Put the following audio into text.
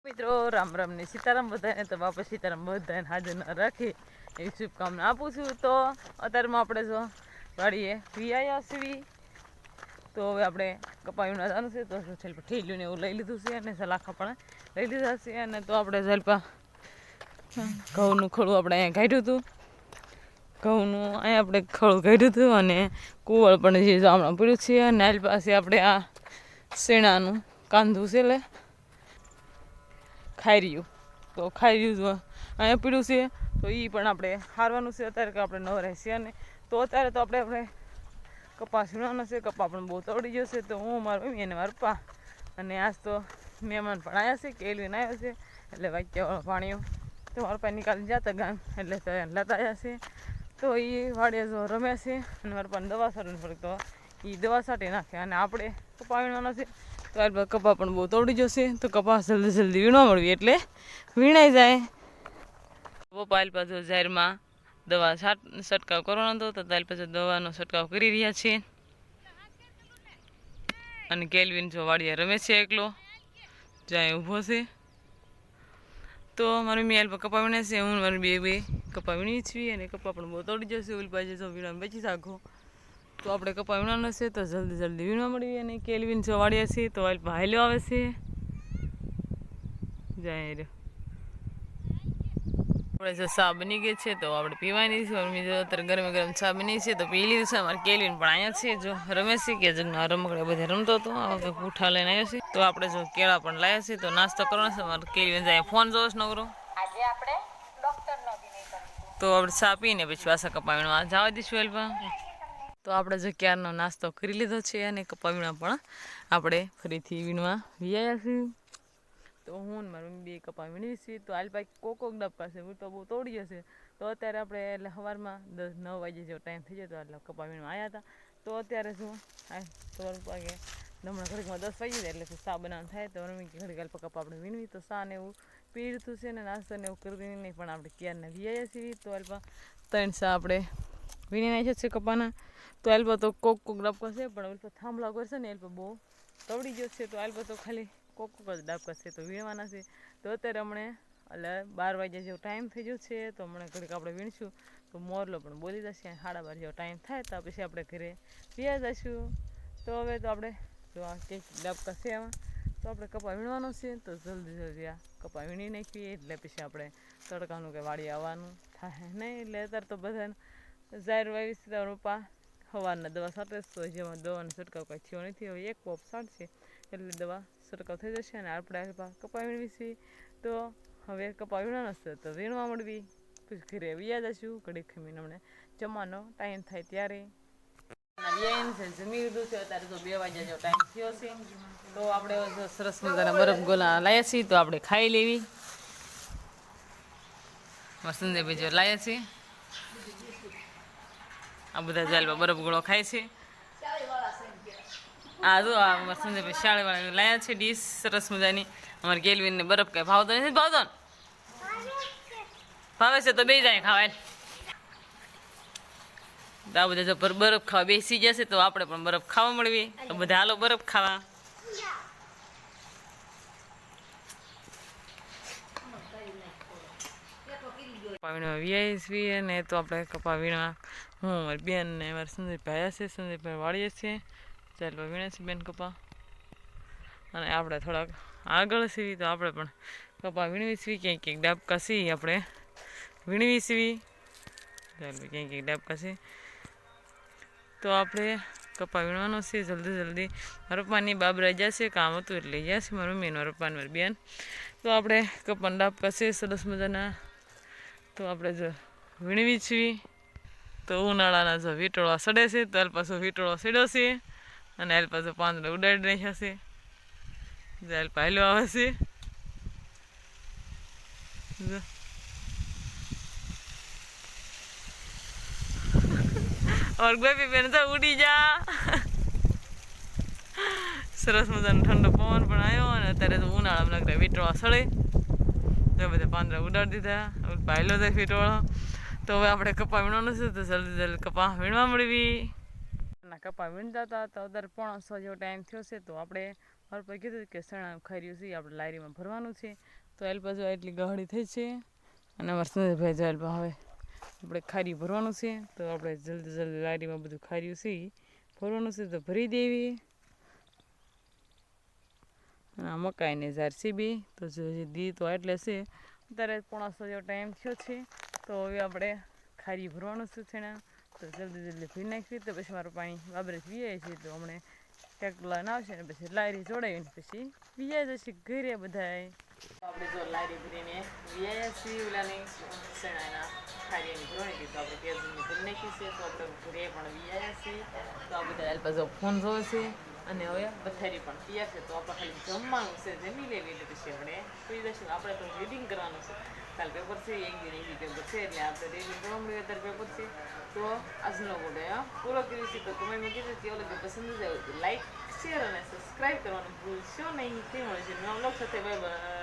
મિત્રો રામ રામ ને સીતારામ બધાને તો બાપા સીતારામ બધાને હાજર ન રાખી એવી શુભકામના આપું છું. તો અત્યારમાં આપણે જો વાડીએ વિયાયા સીવી તો હવે આપણે કપાયું જવાનું છે. તો સેલ્પા ઠેલ્યું ને એવું લઈ લીધું છે અને સલાખા પણ લઈ લીધા છે. અને તો આપણે સેલ્પા ઘઉંનું ખોળું આપણે અહીંયા કાઢ્યું હતું. ઘઉંનું અહીંયા આપણે ખોળું કાઢ્યું હતું અને કુવળ પણ જે હમણાં પીડ્યું છે. અને આલ પાસે આપણે આ શેણાનું કાંધું છે એટલે ખાઈ રહ્યું તો ખાઈ રહ્યું અહીંયા પીડ્યું છે. તો એ પણ આપણે હારવાનું છે અત્યારે કે આપણે નવરાય છે. અને તો અત્યારે તો આપણે કપાસ વીણવાનો છે. કપા પણ બહુ તોડી ગયો છે. તો હું મારું મમ્મી અને મારા પપ્પા અને આજ તો મહેમાન પણ આવ્યા છે. કેલવીન આવ્યો છે એટલે વાક્યવાળો પાણીઓ તો મારા પપ્પા નિકાલી જતા ગામ એટલે લેતા આવ્યા છે. તો એ વાડીએ જો રમે છે અને મારા પપ્પાને દવા છાંટવાની પડે તો એ દવા છાંટી નાખે. અને આપણે કપા વીણવાનો છે તો આ કપા પણ બહુ તોડી જશે. તો કપાસ જલ્દી જલ્દી વીણવા મળવી એટલે વીણાઈ જાય. પપ્પા આલ પાછો ઝારમાં દવા છંટકાવ કરવાનો હતો તો તાલ પાછો દવાનો છંટકાવ કરી રહ્યા છે. અને કેલ્વિન જો વાડીએ રમે છે એકલો જ્યાં ઊભો છે. તો મારી મમ્મી આલ કપા વીણે છે. હું મારી બે કપા વીણી છીએ અને કપા પણ બહુ તોડી જશે. ઓલી બાજુ જો વીણવા બચી શકો તો આપણે કપા વીણવાનો છે તો જલ્દી જલ્દી વીણવા મળવી. અને કેલ્વિન જો વાડીએ છે તો આલ હાલ્યો આવે છે જાય રહ્યો. આપણે જો ચા બની ગઈ છે તો આપણે પીવાની છે. મમ્મી જો અત્યારે ગરમ ગરમ ચા બની છે તો પી લીધું છે. અમારે કેલ્વિન પણ અહીંયા છે જો રમે છે કે જગના રમકડા બધા રમતો હતો. આ પૂઠા લઈને આવ્યો છે. તો આપણે જો કેળા પણ લાવ્યા છે તો નાસ્તો કરવાનો છે. અમારે કેલ્વિન જાય ફોન જોવો છે નવરો. આજે આપણે ડોક્ટરનો તો આપણે ચા પીને પછી પાછા કપા વીણવા જવા દઈશું એલપા. તો આપણે જો ક્યારનો નાસ્તો કરી લીધો છે અને કપા વીણવા પણ આપણે ફરીથી વીણવા વિયાયા છીએ. તો હું ને મારી બે કપા વીણવી છીએ. તો આલ પાક કોક ડબકા છે તો બહુ તોડી જશે. તો અત્યારે આપણે એટલે સવારમાં 10-9 વાગે જેવો ટાઈમ થઈ જતો એટલે કપા વીણવા આવ્યા હતા. તો અત્યારે શું તો વાગે હમણાં ઘડીકમાં 10 વાગી જાય એટલે ચા બનાવવાનું થાય. તો મમ્મી ઘડીક અલ્પ કપા આપણે વીણવી તો ચા ને એવું પીડતું છે ને નાસ્તો ને એવું કરી નહીં પણ આપણે ક્યારના વિયાયા છીએ. તો અલ્પ 3 ચા આપણે વીણી નાખ્યા છે કપાના. તો અલ્પ તો કોક ડબકા છે પણ અલ્પ થાંભલા કરશે ને અલ્પ બહુ તવડી ગયો છે. તો અલ્પ તો ખાલી કોક જ ડાબકા છે તો વીણવાના છે. તો અત્યારે હમણે એટલે 12 વાગ્યા જેવો ટાઈમ થઈ ગયો છે. તો હમણાં ઘડીક આપણે વીણશું તો મોરલો પણ બોલી જશે. 12:30 જેવો ટાઈમ થાય તો પછી આપણે ઘરે વ્યા જઈશું. તો હવે તો આપણે જો આ કંઈક ડાબકા છે આમાં તો આપણે કપા વીણવાનો છે. તો જલ્દી જલ્દી આ કપા વીણી નાખીએ એટલે પછી આપણે તડકાનું કે વાડી આવવાનું થાય નહીં. એટલે અત્યારે તો બધાને જાહેર વાવી સીધા પપ્પા સવારના દવા છાંટે તો જેમાં દવાનો છંટકાવ કાંઈ થયો નથી. હવે એક પોપ છાંટશે એટલે દવા છંટકાવ થઈ જશે. અને આપણે કપા વીણવી છીએ તો હવે કપા વીણવાનો છે તો વીણવા મળવી પછી ઘરે વ્યા જઈશું. ઘડીક ખમીને હમણાં જમવાનો ટાઈમ થાય ત્યારે જમી લીધું છે. અત્યારે તો 2 વાગ્યા જેવો ટાઈમ થયો છે. તો આપણે સરસ મજાના બરફ ગોલા લાવ્યા છીએ તો આપણે ખાઈ લેવી. સંજયભાઈ જો લાવ્યા છે આ બધા જાલમાં બરફ ગોળો ખાય છે. આ જો આ સંજયભાઈ શાળીવાળા લાવ્યા છે ડીશ સરસ મજાની. અમારે કેલ્વિનને બરફ કાંઈ ભાવતો નથી. ભાવતો ને ભાવે છે તો બે જાય ખાવાય. આ બધા જો બરફ ખાવા બેસી જશે તો આપણે પણ બરફ ખાવા મળવી. તો બધા હાલો બરફ ખાવા. કપા વીણવા વ્યાય ને તો આપણે કપા વીણવા હું મારી બેન ને મારા સંજયભાઈ આવ્યા છે. સંજયભાઈ વાળીએ છીએ ચાલો વીણે છે બેન કપા. અને આપણે થોડાક આગળ સીવી તો આપણે પણ કપા વીણવી સીવી. ક્યાંક ક્યાંક ડાબકા સી આપણે વીણવી સીવી. ચાલો ક્યાંક ક્યાંક ડાબકા સી તો આપણે કપા વીણવાનો છે જલ્દી જલ્દી. મારા પપ્પાની બાબરા જશે કામ હતું એટલે જશે મારા મમ્મી મારા પપ્પા મારી બેન. તો આપણે કપાના ડાબકા છે સરસ મજાના તો આપણે જો વીણવી છીએ. તો ઉનાળાના જો વીટોળા સડે છે તો હાલ પાછો વીટોળો સડ્યો છે અને હાલ પાછો પાંદડો ઉડાડી નાખ્યા છે. હાલ પહેલો આવે છે और गोपी बेन तो उड़ी जा सरस मजानो ठंडो पवन पण आयो. અને અત્યારે તો ઉનાળામાં લાગે વીટોળા સળે તો બધા પાંદડા ઉડાડી દીધા. પહેલો થાય વીટોળો. તો હવે આપણે કપા વીણવાનો છે તો જલ્દી જલ્દી કપા વીણવા મળવી. કપા વીણતા હતા તો 6:30 જેવો ટાઈમ થયો છે. તો આપણે મારા પપ્પાએ કીધું કે સણા ખાર્યું છે આપણે લારીમાં ભરવાનું છે તો એલ્પા જો એટલી ગહળી થઈ છે અને અમારા સંજયભાઈ જો એલ્પા હવે આપણે ખારી ભરવાનું છે તો આપણે જલ્દી જલ્દી લારીમાં બધું ખાર્યું છે ભરવાનું છે તો ભરી દેવી. અને આ મકાઈને ઝાર સીબી તો દી તો એટલે છે અત્યારે 5:30 જેવો ટાઈમ થયો છે તો હવે આપણે ખારી ભરવાનું છે છેણા તો જલ્દી જલ્દી ભરી નાખીએ તો પછી મારું પાણી બાબરેથી વીજાય છે તો હમણાં ટ્રેક્ટર ના આવશે ને પછી લારી જોડાવીને પછી વીજાઈ જશે ઘરે બધાય. આપણે જો લારી ભરીને વીજાયા છીએ ઓલાની શેણાના ખારીની ભરવાની હતી તો આપણે પેજની ભરી નાખી છે તો આપણે ઘરે પણ વીજાયા છીએ તો આ બધા એલ પાછો ફોન જોવે છે અને હવે પથારી પણ તૈયાર છે તો આપણે ખાલી જમવાનું છે જમી લેવી એટલે પછી આપણે સુઈ જઈશું. આપણે તો રીડિંગ કરવાનું છે કાલ પેપર છે એક દિન એવી પેપર છે એટલે આપણે રીડિંગ કરવા મળ્યું અત્યારે પેપર છે તો આજનો વિડીયો પૂરો કર્યો છે તો કમેન્ટમાં કીધું કે ઓલો પસંદ જ આવ્યું તો લાઈક શેર અને સબસ્ક્રાઈબ કરવાનું ભૂલશો નહીં. તે મળે છે નવા બ્લોગ સાથે. Bye bye.